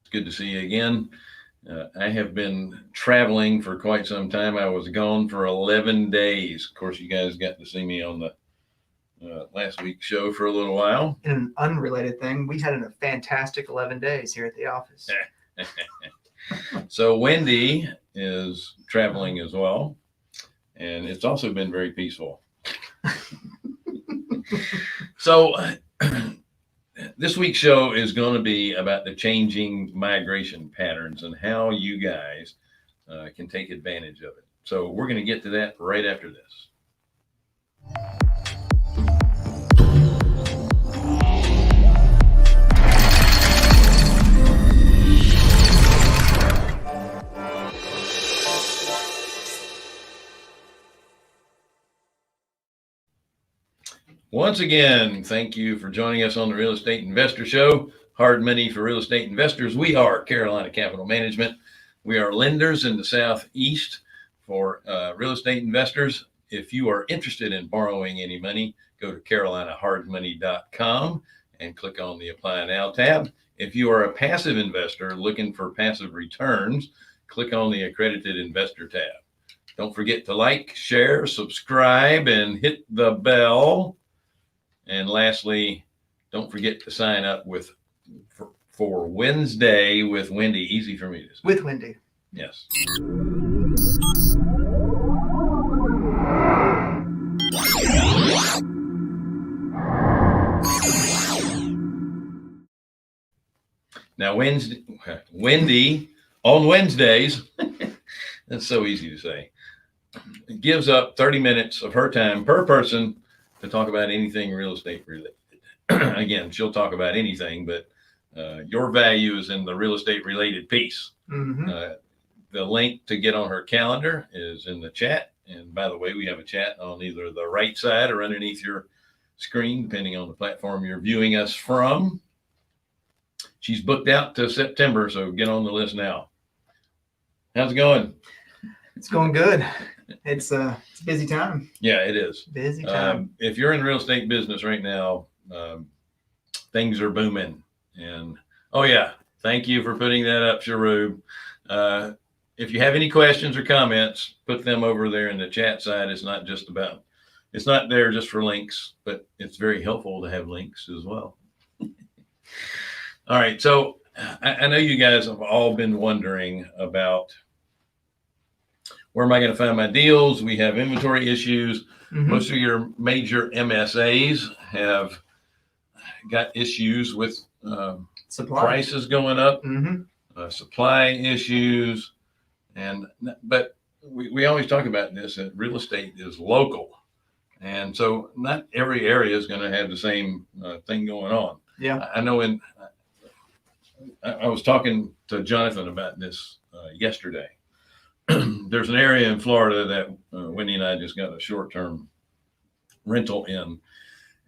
It's good to see you again. I have been traveling for quite some time. I was gone for 11 days. Of course, you guys got to see me on the last week's show for a little while. In an unrelated thing, we had a fantastic 11 days here at the office. So Wendy is traveling as well, and it's also been very peaceful. So this week's show is going to be about the changing migration patterns and how you guys can take advantage of it. So we're going to get to that right after this. Once again, thank you for joining us on the Real Estate Investor Show. Hard money for real estate investors. We are Carolina Capital Management. We are lenders in the Southeast for real estate investors. If you are interested in borrowing any money, go to carolinahardmoney.com and click on the Apply Now tab. If you are a passive investor looking for passive returns, click on the Accredited Investor tab. Don't forget to like, share, subscribe, and hit the bell. And lastly, don't forget to sign up for Wednesday with Wendy. Easy for me to say. With Wendy. Yes. Now, Wendy on Wednesdays, that's so easy to say, gives up 30 minutes of her time per person to talk about anything real estate related. Again, she'll talk about anything, but your value is in the real estate related piece. Mm-hmm. The link to get on her calendar is in the chat. And by the way, we have a chat on either the right side or underneath your screen, depending on the platform you're viewing us from. She's booked out to September, so get on the list now. How's it going? It's going good. It's a busy time. Yeah, it is. Busy time. If you're in the real estate business right now, things are booming. And oh yeah, thank you for putting that up, Sharub. If you have any questions or comments, put them over there in the chat side. It's not there just for links, but it's very helpful to have links as well. All right, so I know you guys have all been wondering about where am I going to find my deals? We have inventory issues. Mm-hmm. Most of your major MSAs have got issues with prices going up, mm-hmm. Supply issues. But we always talk about this, that real estate is local. And so not every area is going to have the same thing going on. Yeah. I know I was talking to Jonathan about this yesterday. There's an area in Florida that Wendy and I just got a short-term rental in.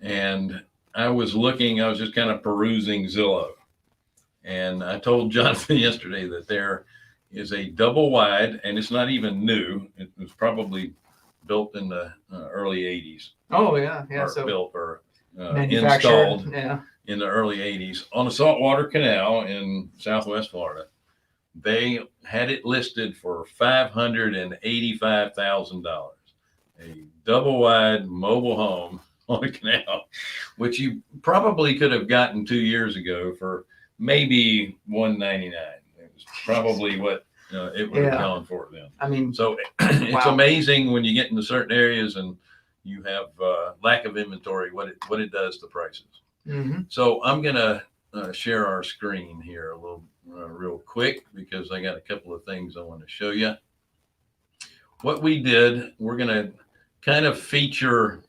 And I was just kind of perusing Zillow. And I told Jonathan yesterday that there is a double wide, and it's not even new. It was probably built in the early 80s. Oh, yeah. Yeah. So built or installed in the early 80s on a saltwater canal in Southwest Florida. They had it listed for $585,000, a double wide mobile home on a canal, which you probably could have gotten 2 years ago for maybe $199. It was probably what it would have gone for then. I mean, so it's amazing when you get into certain areas and you have lack of inventory, what it does to prices. Mm-hmm. So I'm gonna share our screen here a little real quick because I got a couple of things I want to show you. What we did, we're gonna kind of feature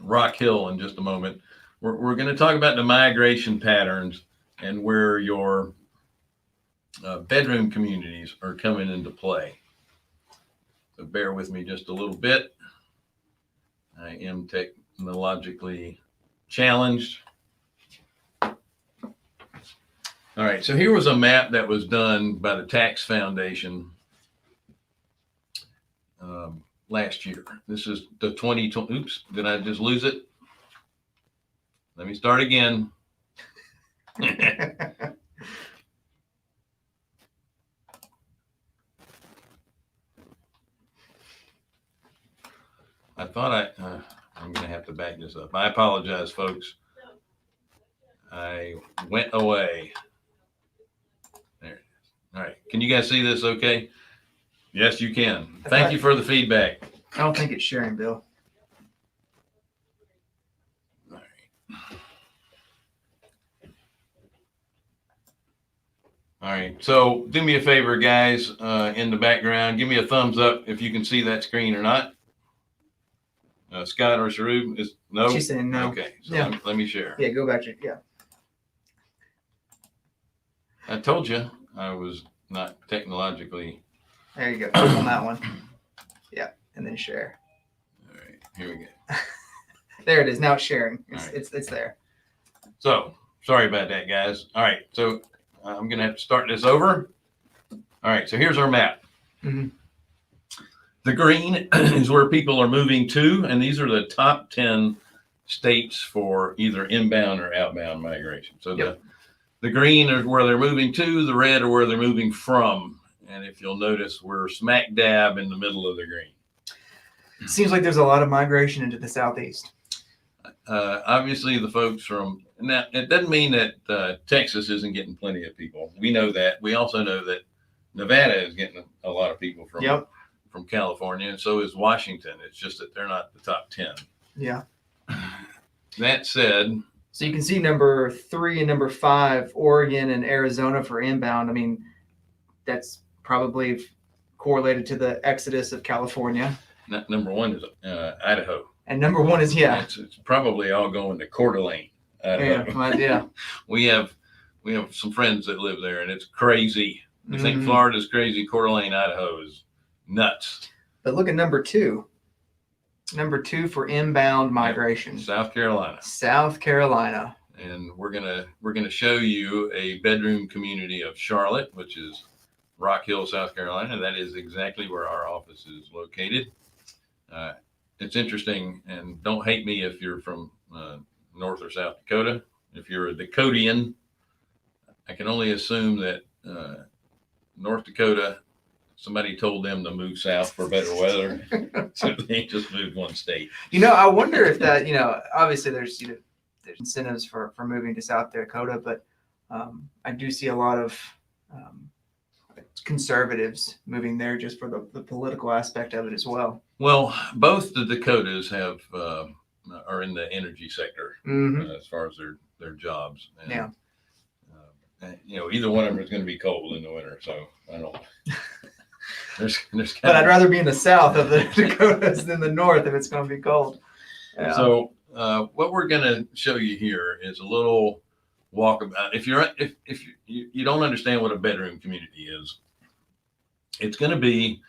Rock Hill in just a moment. We're going to talk about the migration patterns and where your bedroom communities are coming into play. So bear with me just a little bit. I am technologically challenged. All right, so here was a map that was done by the Tax Foundation last year. This is the 2020. Oops, did I just lose it? Let me start again. thought I'm going to have to back this up. I apologize, folks. I went away. There it is. All right. Can you guys see this okay? Yes, you can. Thank you for the feedback. I don't think it's sharing, Bill. All right. All right. So do me a favor, guys, in the background. Give me a thumbs up if you can see that screen or not. Scott or Sharub is no. She's saying no. Okay. So Yeah. let me share. Yeah, go back to yeah. I told you I was not technologically. There you go. Click on that one. Yeah, and then share. All right. Here we go. There it is. Now it's sharing. All right. It's there. So sorry about that, guys. All right. So I'm going to have to start this over. All right. So here's our map. Mm-hmm. The green is where people are moving to, and these are the top 10 states for either inbound or outbound migration. So Yep. the green is where they're moving to, the red are where they're moving from. And if you'll notice, we're smack dab in the middle of the green. Seems like there's a lot of migration into the southeast. Obviously, the folks from now, it doesn't mean that Texas isn't getting plenty of people. We know that. We also know that Nevada is getting a lot of people from Yep. from California, and so is Washington. It's just that they're not the top 10. Yeah. That said, So you can see number 3 and number 5, Oregon and Arizona for inbound. I mean, that's probably correlated to the exodus of California. number 1 is Idaho. And number 1 is It's probably all going to Coeur d'Alene. Yeah. We have some friends that live there, and it's crazy. I think Mhm. Florida's crazy. Coeur d'Alene, Idaho is nuts. But look at number 2. Number 2 for inbound migration. South Carolina. South Carolina. And we're gonna show you a bedroom community of Charlotte, which is Rock Hill, South Carolina. That is exactly where our office is located. It's interesting, and don't hate me if you're from North or South Dakota. If you're a Dakotian, I can only assume that North Dakota, somebody told them to move south for better weather, so they just moved one state. I wonder if that, obviously there's incentives for moving to South Dakota, but I do see a lot of conservatives moving there just for the political aspect of it as well. Well, both the Dakotas are in the energy sector as far as their jobs. And, Yeah. Either one of them is going to be cold in the winter, so I don't. But I'd rather be in the south of the Dakotas than the north if it's going to be cold. Yeah. So what we're going to show you here is a little walkabout. If you don't understand what a bedroom community is, it's going to be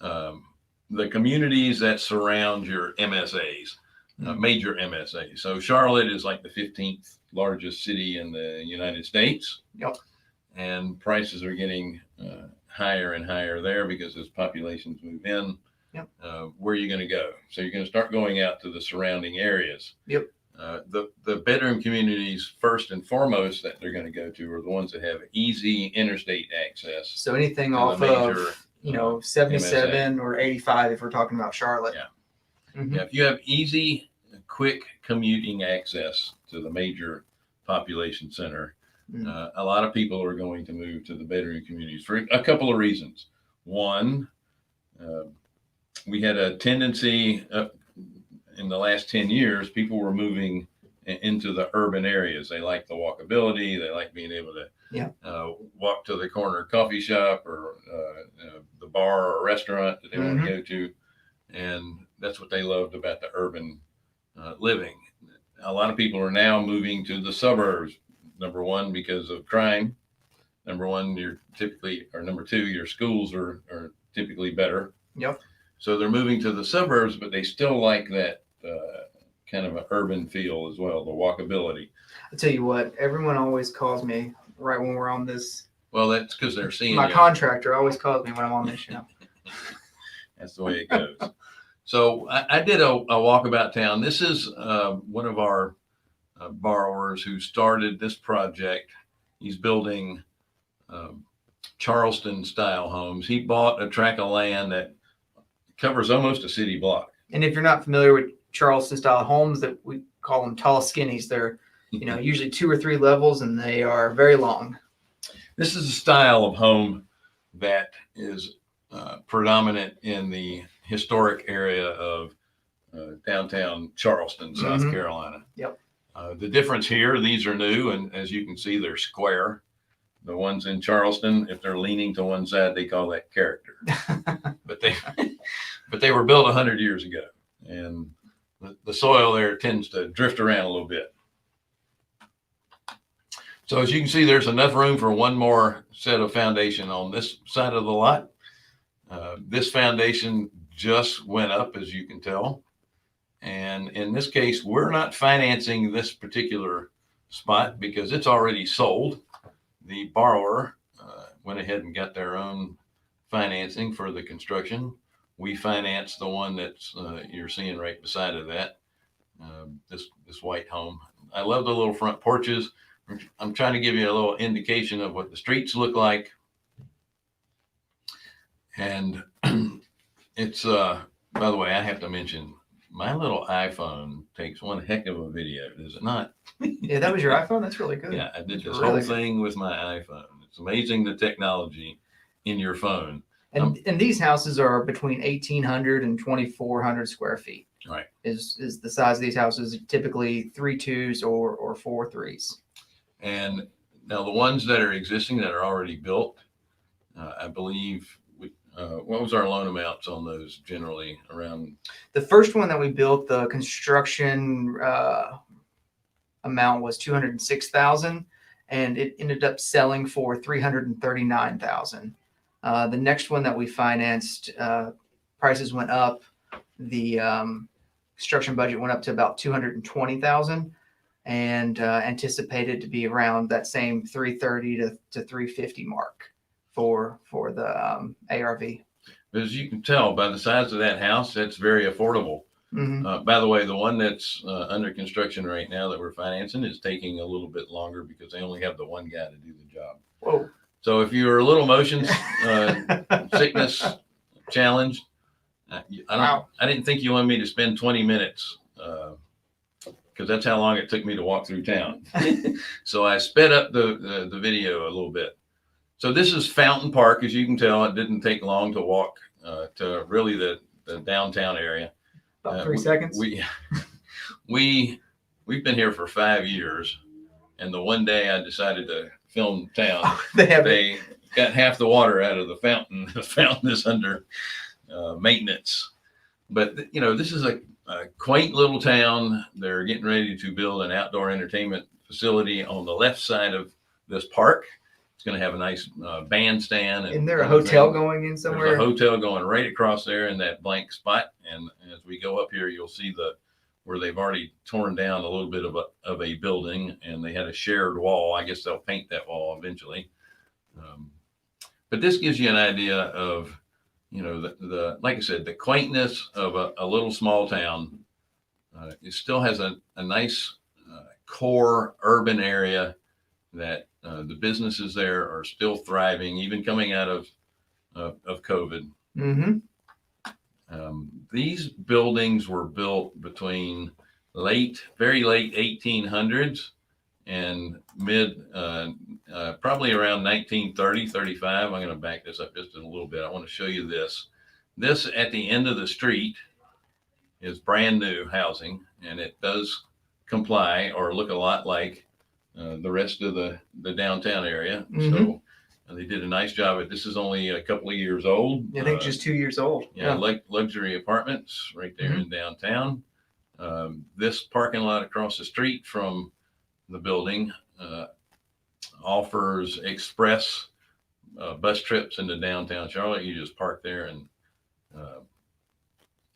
the communities that surround your MSAs, major MSAs. So Charlotte is like the 15th largest city in the United States. Yep. And prices are getting higher and higher there because as populations move in, Yep. Where are you going to go? So you're going to start going out to the surrounding areas. Yep. The bedroom communities, first and foremost, that they're going to go to are the ones that have easy interstate access. So anything to off the major, of 77 or 85 if we're talking about Charlotte. Yeah. Mhm. Yeah, if you have easy, quick commuting access to the major population center, a lot of people are going to move to the bedroom communities for a couple of reasons. One, we had a tendency in the last 10 years, people were moving into the urban areas. They like the walkability. They like being able to walk to the corner coffee shop or the bar or restaurant that they want to go to. And that's what they loved about the urban living. A lot of people are now moving to the suburbs. Number one, because of crime. Number one, number two, your schools are typically better. Yep. So they're moving to the suburbs, but they still like that kind of an urban feel as well, the walkability. I'll tell you what, everyone always calls me right when we're on this. Well, that's because they're seeing My you. contractor always calls me when I'm on this show. That's the way it goes. So I did a walkabout town. This is one of our borrowers who started this project. He's building Charleston style homes. He bought a tract of land that covers almost a city block. And if you're not familiar with Charleston style homes, that we call them tall skinnies, they're usually 2 or 3 levels, and they are very long. This is a style of home that is predominant in the historic area of downtown Charleston, South Carolina. Yep. The difference here, these are new, and as you can see, they're square. The ones in Charleston, if they're leaning to one side, they call that character. but they were built 100 years ago, and the soil there tends to drift around a little bit. So as you can see, there's enough room for one more set of foundation on this side of the lot. This foundation just went up, as you can tell. And in this case, we're not financing this particular spot because it's already sold. The borrower went ahead and got their own financing for the construction. We financed the one that's you're seeing right beside of that, this white home. I love the little front porches. I'm trying to give you a little indication of what the streets look like. And it's, by the way, I have to mention, my little iPhone takes one heck of a video, does it not? Yeah, that was your iPhone? That's really good. Yeah, I did this really whole thing with my iPhone. It's amazing the technology in your phone. And these houses are between 1,800 and 2,400 square feet. Right. Is the size of these houses, typically 3 2s or 4 3s. And now the ones that are existing that are already built, I believe, what was our loan amounts on those generally around? The first one that we built, the construction amount was $206,000, and it ended up selling for $339,000. The next one that we financed, prices went up. The construction budget went up to about $220,000, and anticipated to be around that same 330 to 350 mark for the ARV. As you can tell by the size of that house, that's very affordable. By the way, the one that's under construction right now that we're financing is taking a little bit longer because they only have the one guy to do the job. Whoa. So if you're a little motion sickness challenged, I didn't think you wanted me to spend 20 minutes because that's how long it took me to walk through town. So I sped up the video a little bit. So this is Fountain Park. As you can tell, it didn't take long to walk to really the downtown area. About 3 seconds. We've been here for 5 years, and the one day I decided to film town, they got half the water out of the fountain. The fountain is under maintenance. But this is a quaint little town. They're getting ready to build an outdoor entertainment facility on the left side of this park. It's going to have a nice bandstand. Isn't there a hotel going in somewhere? There's a hotel going right across there in that blank spot. And as we go up here, you'll see where they've already torn down a little bit of a building, and they had a shared wall. I guess they'll paint that wall eventually. But this gives you an idea of, like I said, the quaintness of a little small town. It still has a nice core urban area that the businesses there are still thriving, even coming out of COVID. These buildings were built between very late 1800s and probably around 1930, 35. I'm going to back this up just a little bit. I want to show you this. This at the end of the street is brand new housing, and it does comply or look a lot like the rest of the downtown area. So they did a nice job. This is only a couple of years old. I think just 2 years old. Yeah, like luxury apartments right there in downtown. This parking lot across the street from the building offers express bus trips into downtown Charlotte. You just park there and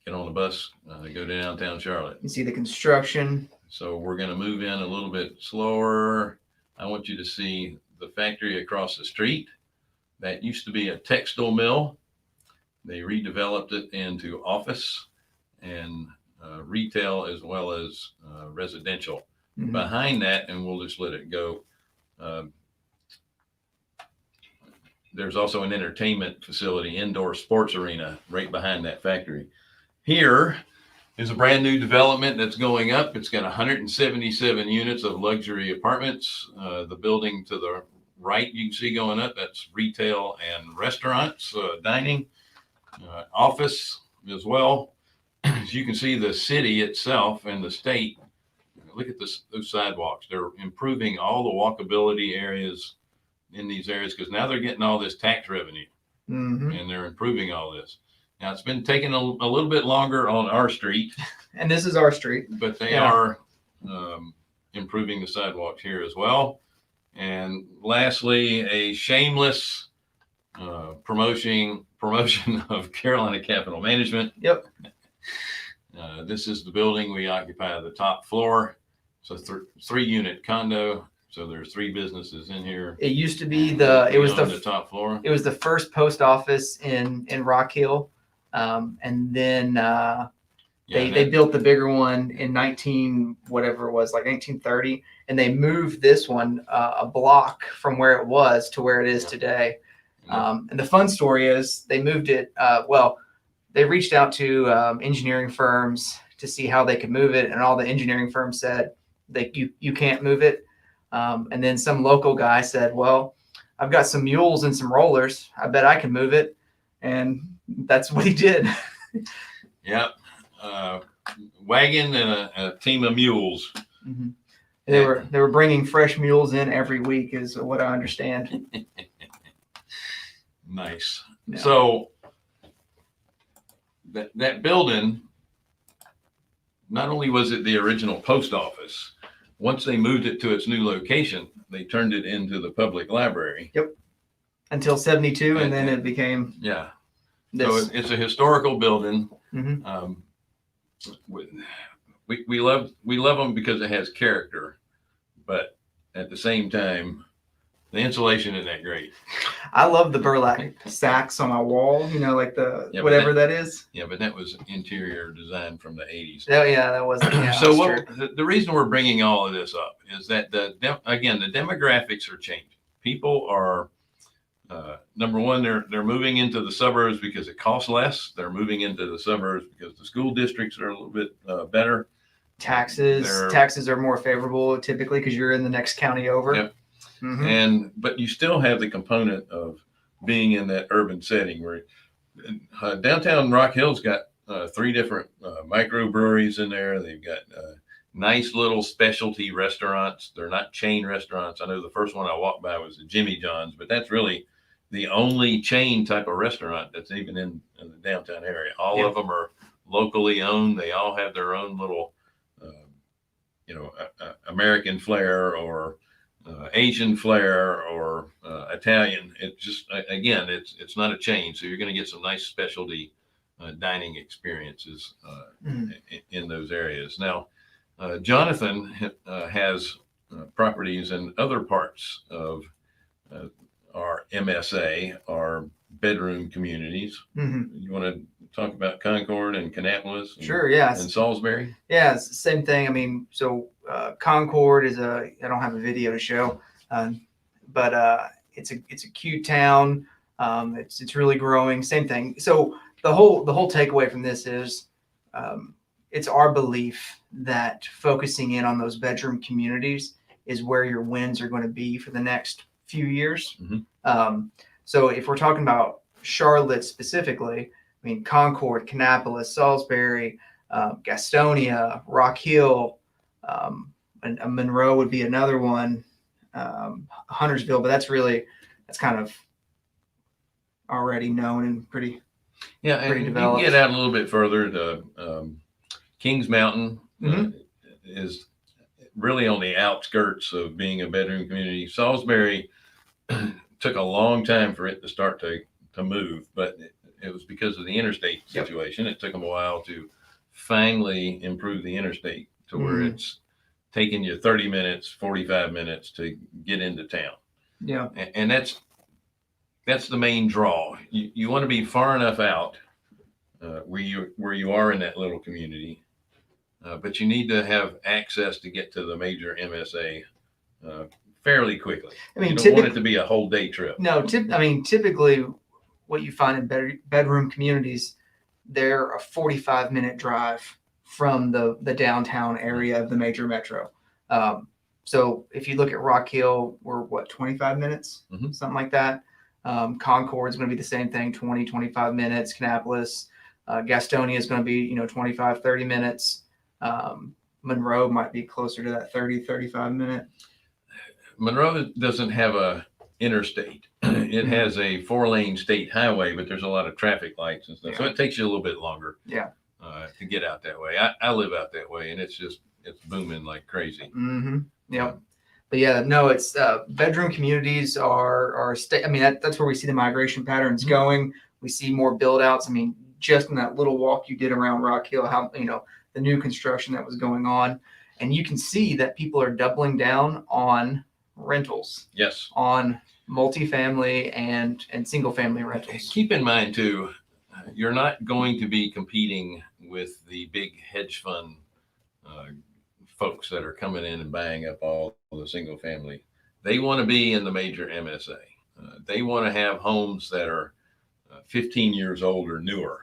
get on the bus, go to downtown Charlotte. You see the construction. So we're going to move in a little bit slower. I want you to see the factory across the street. That used to be a textile mill. They redeveloped it into office and retail as well as residential. Behind that, and we'll just let it go, there's also an entertainment facility, indoor sports arena right behind that factory. Here, is a brand new development that's going up. It's got 177 units of luxury apartments. The building to the right, you can see going up, that's retail and restaurants, dining, office as well. As you can see, the city itself and the state, look at those sidewalks. They're improving all the walkability areas in these areas because now they're getting all this tax revenue and they're improving all this. Now, it's been taking a little bit longer on our street. And this is our street. But they are improving the sidewalks here as well. And lastly, a shameless promotion of Carolina Capital Management. Yep. This is the building. We occupy the top floor. So 3-unit condo. So there's 3 businesses in here. It used to be it was the top floor. It was the first post office in Rock Hill. And then they built the bigger one in 1930, and they moved this one a block from where it was to where it is today. And the fun story is they moved it. They reached out to engineering firms to see how they could move it, and all the engineering firms said that you can't move it. And then some local guy said, "Well, I've got some mules and some rollers. I bet I can move it." And that's what he did. Yep. Wagon and a team of mules. Mm-hmm. They were bringing fresh mules in every week, is what I understand. Nice. Yeah. So that building, not only was it the original post office, once they moved it to its new location, they turned it into the public library. Yep. Until 72, and then it became this. So it's a historical building. Mm-hmm. We love them because it has character, but at the same time, the insulation isn't that great. I love the burlap sacks on my wall. Like the whatever that is. Yeah, but that was interior design from the 80s. Oh yeah, that wasn't. Yeah, so the reason we're bringing all of this up is that the demographics are changing. People are number one, they're moving into the suburbs because it costs less. They're moving into the suburbs because the school districts are a little bit better. Taxes are more favorable typically because you're in the next county over. Yep. Mm-hmm. But you still have the component of being in that urban setting where downtown Rock Hill's got 3 different microbreweries in there. They've got nice little specialty restaurants. They're not chain restaurants. I know the first one I walked by was the Jimmy John's, but that's really the only chain type of restaurant that's even in the downtown area. All of them are locally owned. They all have their own little, American flair or Asian flair or Italian. It's just, again, it's not a chain. So you're going to get some nice specialty dining experiences in those areas. Now, Jonathan has properties in other parts of our MSA, our bedroom communities. Mm-hmm. You want to talk about Concord and Kannapolis? Sure, yes. And Salisbury? Yeah, it's the same thing. I mean, so Concord is I don't have a video to show, but it's a cute town. It's really growing. Same thing. So the whole takeaway from this is it's our belief that focusing in on those bedroom communities is where your wins are going to be for the next few years. Mm-hmm. So if we're talking about Charlotte specifically, I mean, Concord, Kannapolis, Salisbury, Gastonia, Rock Hill, and Monroe would be another one, Huntersville, but that's kind of already known and pretty and developed. You get out a little bit further to Kings Mountain. Is really on the outskirts of being a bedroom community. Salisbury took a long time for it to start to move, but it was because of the interstate situation. It took them a while to finally improve the interstate to where it's taking you 30 minutes, 45 minutes to get into town. Yeah. And that's the main draw. You want to be far enough out where you are in that little community, but you need to have access to get to the major MSA fairly quickly. I mean, you don't want it to be a whole day trip. No, typically what you find in bedroom communities, they're a 45-minute drive from the downtown area of the major metro. So if you look at Rock Hill, we're 25 minutes, something like that. Concord is going to be the same thing, 25 minutes. Kannapolis, Gastonia is going to be, 25, 30 minutes. Monroe might be closer to that 35 minute. Monroe doesn't have a interstate. It has a 4-lane state highway, but there's a lot of traffic lights and stuff. So it takes you a little bit longer to get out that way. I live out that way, and it's booming like crazy. Yeah. But yeah, no, it's bedroom communities are I mean, that's where we see the migration patterns going. We see more build outs. I mean, just in that little walk you did around Rock Hill, how, the new construction that was going on. And you can see that people are doubling down on rentals. Yes. On multifamily and single family rentals. Keep in mind too, you're not going to be competing with the big hedge fund folks that are coming in and buying up all the single family. They want to be in the major MSA. They want to have homes that are 15 years old or newer.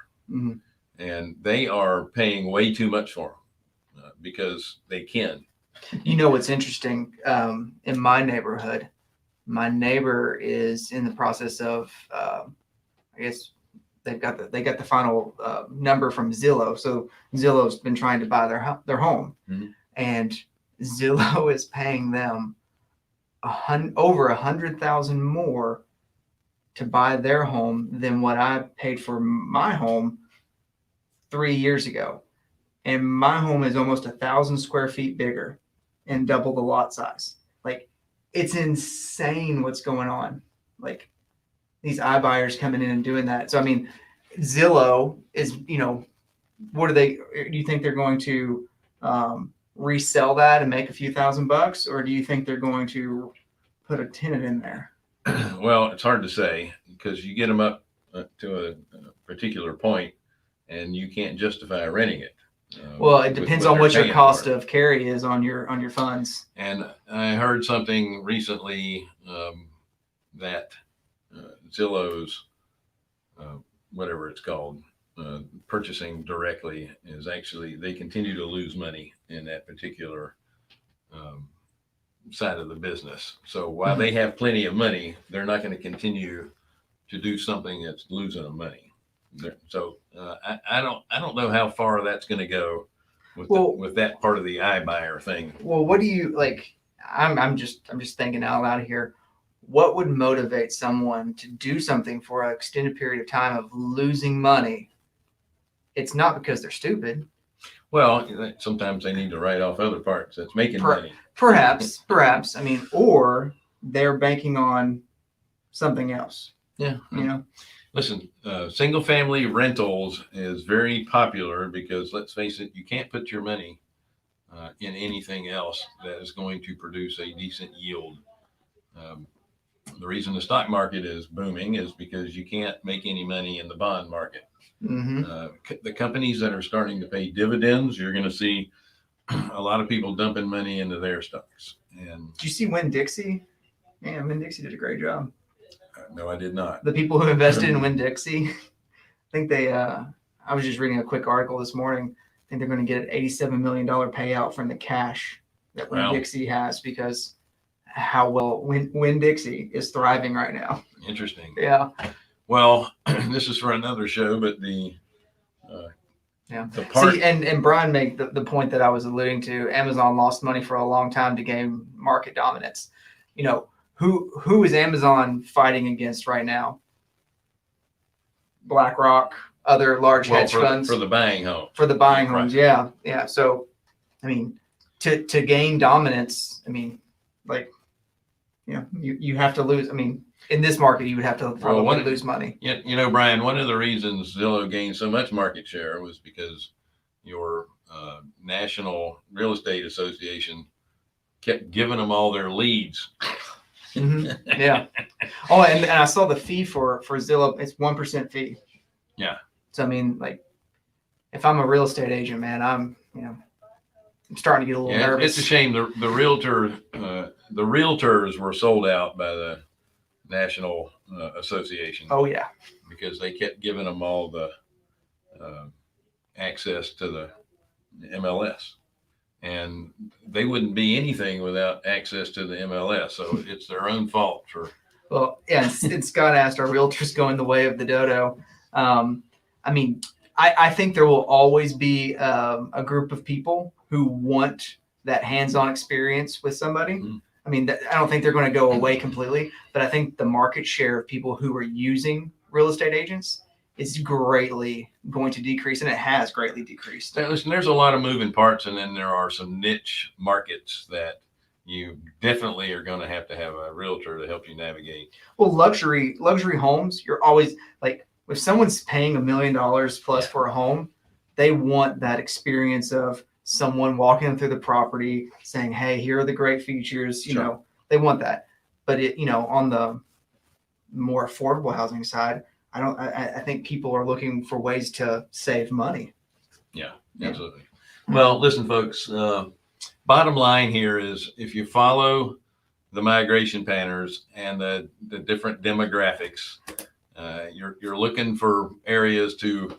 And they are paying way too much for them because they can. What's interesting, in my neighborhood, my neighbor is in the process of, I guess they got the final number from Zillow. So Zillow's been trying to buy their home, and Zillow is paying them over $100,000 more to buy their home than what I paid for my home 3 years ago. And my home is almost 1,000 square feet bigger and double the lot size. Like, it's insane what's going on. Like, these iBuyers coming in and doing that. So, I mean, Zillow is, what do you think they're going to resell that and make a few $1,000s? Or do you think they're going to put a tenant in there? Well, it's hard to say because you get them up to a particular point and you can't justify renting it. Well, it depends on what your cost of carry is on your funds. And I heard something recently that Zillow's, whatever it's called, purchasing directly is actually, they continue to lose money in that particular side of the business. So while they have plenty of money, they're not going to continue to do something that's losing them money. So I don't know how far that's going to go with that part of the iBuyer thing. Well, what do you like? I'm just thinking out loud here. What would motivate someone to do something for an extended period of time of losing money? It's not because they're stupid. Well, sometimes they need to write off other parts that's making money. Perhaps. I mean, or they're banking on something else. Yeah. Listen, single family rentals is very popular because, let's face it, you can't put your money in anything else that is going to produce a decent yield. The reason the stock market is booming is because you can't make any money in the bond market. The companies that are starting to pay dividends, you're going to see a lot of people dumping money into their stocks. And did you see Winn-Dixie? Man, Winn-Dixie did a great job. No, I did not. The people who invested in Winn-Dixie, I think they, I was just reading a quick article this morning. I think they're going to get an $87 million payout from the cash that Winn-Dixie has because how well Winn-Dixie is thriving right now. Interesting. Yeah. Well, this is for another show, but the part. See, and Brian made the point that I was alluding to. Amazon lost money for a long time to gain market dominance. Who is Amazon fighting against right now? BlackRock, other large hedge funds for the buying home. For the buying homes, yeah. So, I mean, to gain dominance, I mean, like, you have to lose. I mean, in this market, you would have to probably lose money. Yeah, Brian, one of the reasons Zillow gained so much market share was because your National Real Estate Association kept giving them all their leads. Yeah. Oh, and I saw the fee for Zillow. It's 1% fee. Yeah. So I mean, like, if I'm a real estate agent, man, I'm starting to get a little nervous. It's a shame the realtors were sold out by the National Association. Oh yeah. Because they kept giving them all the access to MLS. And they wouldn't be anything without access to the MLS. So it's their own fault for. Well, yeah, and Scott asked, are realtors going the way of the dodo? I mean, I think there will always be a group of people who want that hands-on experience with somebody. Mm-hmm. I mean, I don't think they're going to go away completely, but I think the market share of people who are using real estate agents is greatly going to decrease, and it has greatly decreased. Listen, there's a lot of moving parts, and then there are some niche markets that you definitely are going to have a realtor to help you navigate. Well, luxury homes, you're always like, if someone's paying $1 million plus for a home, they want that experience of someone walking them through the property saying, hey, here are the great features. You know, they want that. But on the more affordable housing side, I think people are looking for ways to save money. Yeah, absolutely. Well, listen, folks, bottom line here is if you follow the migration patterns and the different demographics, you're looking for areas to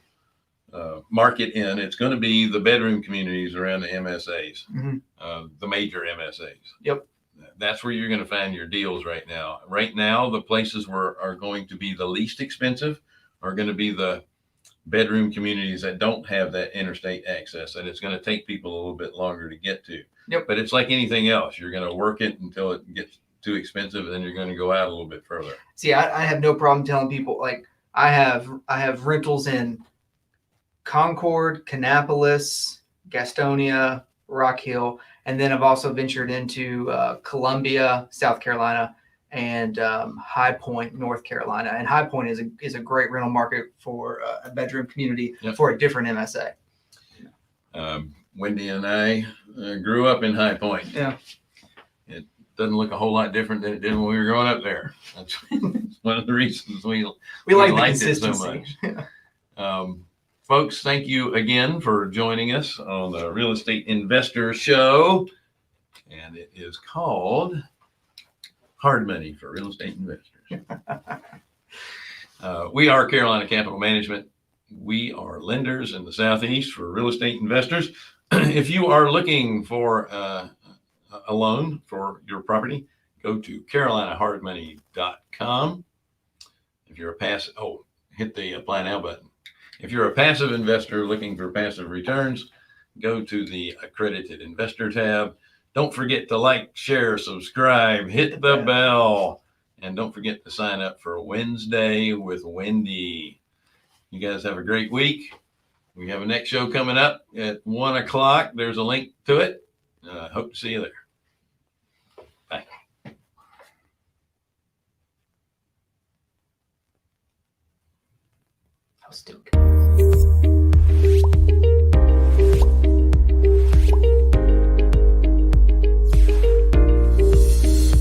market in. It's going to be the bedroom communities around the MSAs, the major MSAs. Yep. That's where you're going to find your deals right now. Right now, the places where are going to be the least expensive are going to be the bedroom communities that don't have that interstate access, and it's going to take people a little bit longer to get to. Yep. But it's like anything else. You're going to work it until it gets too expensive, and then you're going to go out a little bit further. See, I have no problem telling people, like, I have rentals in Concord, Kannapolis, Gastonia, Rock Hill, and then I've also ventured into Columbia, South Carolina, and High Point, North Carolina. And High Point is a great rental market for a bedroom community for a different MSA. Wendy and I grew up in High Point. Yeah. It doesn't look a whole lot different than it did when we were growing up there. That's one of the reasons we like liked the consistency. It so much. Folks, thank you again for joining us on the Real Estate Investor Show. And it is called Hard Money for Real Estate Investors. We are Carolina Capital Management. We are lenders in the Southeast for real estate investors. If you are looking for a loan for your property, go to carolinahardmoney.com. If you're hit the apply now button. If you're a passive investor looking for passive returns, go to the accredited investor tab. Don't forget to like, share, subscribe, hit the bell, and don't forget to sign up for Wednesday with Wendy. You guys have a great week. We have a next show coming up at 1:00. There's a link to it. Hope to see you there. Bye. That was still good.